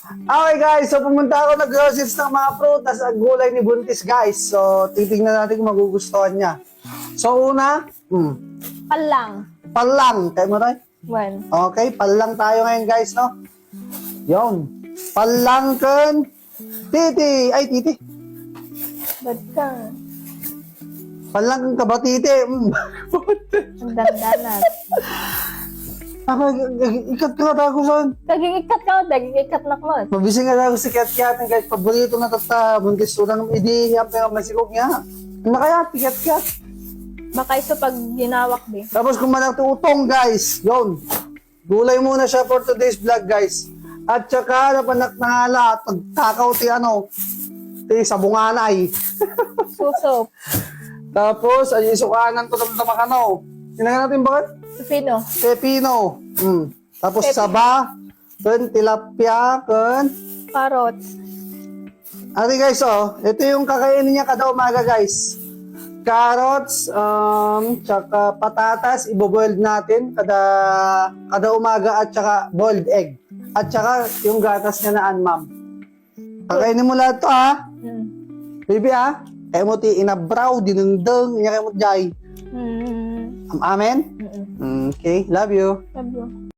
Okay guys, so pumunta ako nag-groceries ng mga prutas at gulay ni Buntis guys. So titignan natin kung magugustuhan niya. So una, Palang. palang. Kaya mo tayo? Well, Okay, palang tayo ngayon guys, no? Yon. Palang kan titi. Ay, titi. ba't ka? Palang kan kabatiti. Ang dandanan. Ikat ka na ako saan. Kagingikat ka, dagigikat na ko. Mabising nga ako si Kat-Kat. Kahit paborito na tata. Buntis unang idihiyap na masikog niya. Ano kaya? Kat-Kat. Baka iso pag ginawak di. Tapos kung utong guys. Yon. Gulay muna siya for today's vlog guys. At saka napanak na hala. Tagtakaw ti ano. Ti sabunganay. Susop. Tapos ay isukanan to ng tamakano. Sinangan natin bakit? Pipino. Pepino. Tapos Pepino. saba. Kun tilapia. Kun. Carrots. Ate guys, ito yung kakainin niya kada umaga guys. Carrots, tsaka patatas, iboboiled natin kada umaga at tsaka boiled egg. At tsaka yung gatas niya na ma'am. Kakainin mo lahat to ha. Baby ha. Kaya mo ti inabraw, dinundeng, kaya mo jay. Amen? Okay, love you. Love you.